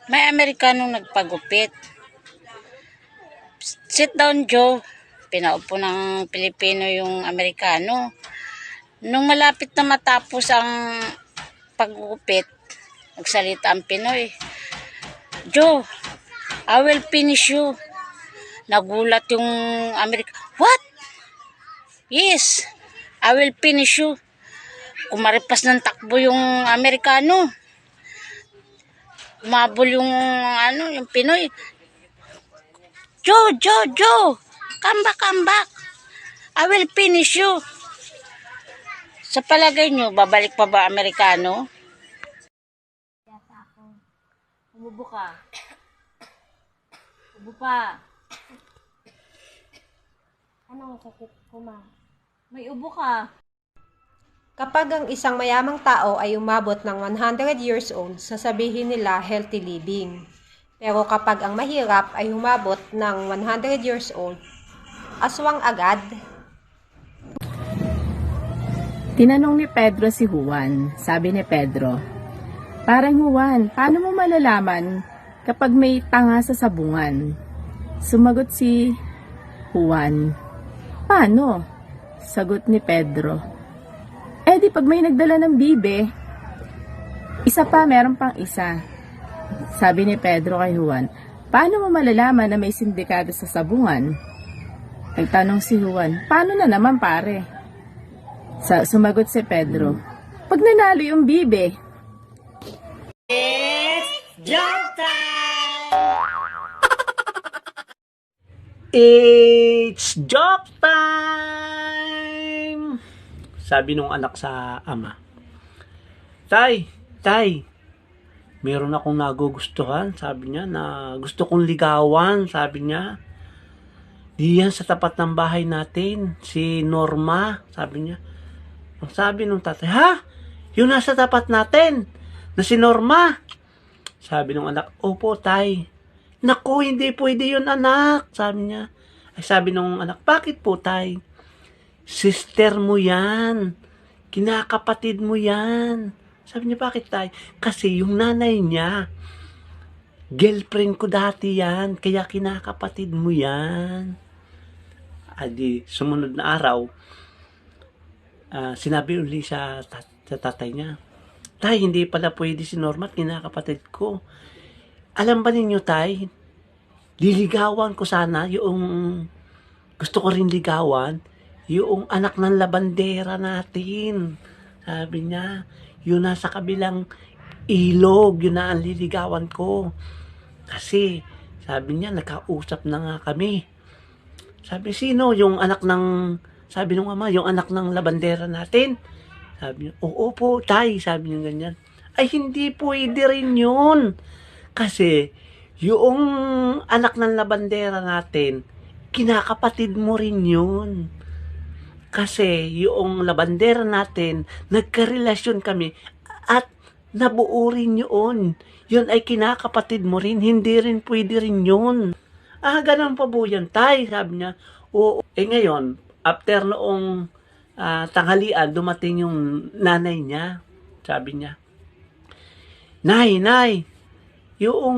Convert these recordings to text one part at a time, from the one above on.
May Amerikanong nagpagupit. Sit down, Joe. Pinaupo ng Pilipino yung Amerikano. Nung malapit na matapos ang paggupit, nagsalita ang Pinoy. Joe, I will finish you. Nagulat yung What? Yes, I will finish you. Kumaripas ng takbo yung Amerikano. Umabol yung yung Pinoy. Joe, come back. I will finish you. Sa palagay nyo, babalik pa ba Amerikano? Umubo ka. Ubo pa. Anong sakit ko, ma? May ubo ka. Kapag ang isang mayamang tao ay umabot ng 100 years old, sasabihin nila healthy living. Pero kapag ang mahirap ay umabot ng 100 years old, aswang agad. Tinanong ni Pedro si Juan. Sabi ni Pedro, "Parang Juan, paano mo malalaman kapag may tanga sa sabungan?" Sumagot si Juan, "Paano?" Sagot ni Pedro, "Di pag may nagdala ng bibe, isa pa, meron pang isa." Sabi ni Pedro kay Juan, "Paano mo malalaman na may sindikato sa sabungan?" Nagtanong si Juan, "Paano na naman pare?" Sumagot si Pedro, "Pag nanalo yung bibe." It's joke time! It's joke time! Sabi nung anak sa ama, Tay, meron akong nagugustuhan, sabi niya, na gusto kong ligawan, sabi niya. Diyan sa tapat ng bahay natin, si Norma, sabi niya. Ang sabi nung tatay, "Ha? Yung nasa tapat natin, na si Norma?" Sabi nung anak, "Opo, tay." "Naku, hindi pwede yun, anak," sabi niya. Ay sabi nung anak, "Bakit po, tay?" "Sister mo yan. Kinakapatid mo yan." Sabi niya, "Bakit, tay?" "Kasi yung nanay niya, girlfriend ko dati yan, kaya kinakapatid mo yan." Adi, sumunod na araw, sinabi uli sa tatay niya, "Tay, hindi pala pwede si Norma at kinakapatid ko. Alam ba ninyo, tay, liligawan ko sana yung, gusto ko rin ligawan, yung anak ng labandera natin." Sabi niya, "Yun nasa kabilang ilog, yun na ang liligawan ko. Kasi," sabi niya, "nakausap na nga kami." Sabi, "Sino? Yung anak ng," sabi nung ama, "yung anak ng labandera natin?" Sabi niya, "Oo po, tay," sabi niya ganyan. "Ay, hindi pwede rin yun. Kasi, yung anak ng labandera natin, kinakapatid mo rin yun. Kasi, yung labandera natin, nagkarelasyon kami, at nabuo rin yun. Yun ay kinakapatid mo rin, hindi rin pwede rin yun." "Ah, ganun pa po yan, tay," sabi niya. "Oo." Ngayon, after noong tanghalian, dumating yung nanay niya. Sabi niya, Nay, yung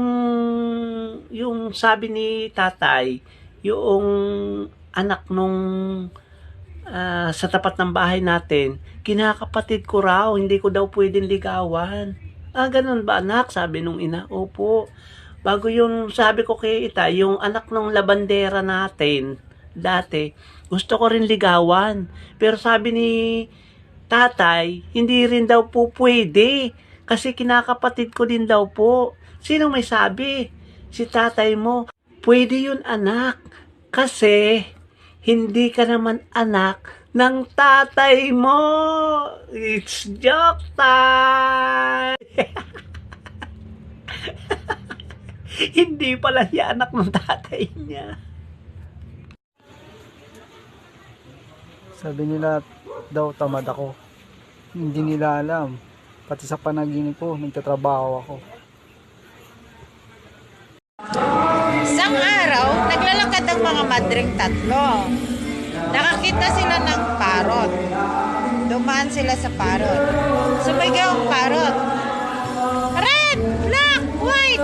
sabi ni tatay, yung anak nung sa tapat ng bahay natin, kinakapatid ko raw, hindi ko daw pwedeng ligawan." "Ah, ganun ba, anak?" sabi nung ina. "Opo. Bago yung sabi ko kay ita, yung anak ng labandera natin, dati, gusto ko rin ligawan. Pero sabi ni tatay, hindi rin daw po pwede. Kasi kinakapatid ko din daw po." "Sino may sabi?" "Si tatay mo." "Pwede yun, anak. Kasi hindi ka naman anak ng tatay mo." It's joke time! Hindi pala siya anak ng tatay niya. Sabi nila daw tamad ako. Hindi nila alam. Pati sa panaginip ko, nagtatrabaho ako. Isang araw, naglalakad ang mga madring tatlo. Nakakita sila ng parot. Dumaan sila sa parot. Sumigaw ang parot, "Red, black, white!"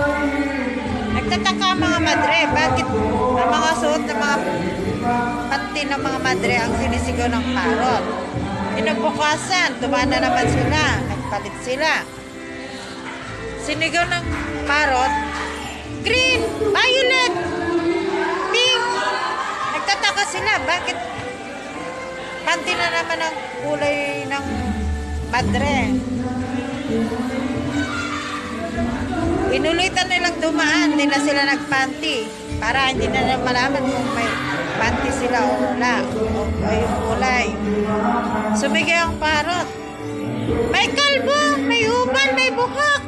panty ng mga madre ang sinisigaw ng parot. Inabukasan, dumaan na naman sila. Nagpalit sila. Sinigaw ng parot, green, violet, pink. Nagtataka sila, bakit panty na naman ang kulay ng madre. Inulitan nilang dumaan, hindi na sila nagpanty. Para hindi na nila malaman kung may panty sila o wala. O yung kulay. Sumigaw ang parot. May kalbo, may uban, may buhok.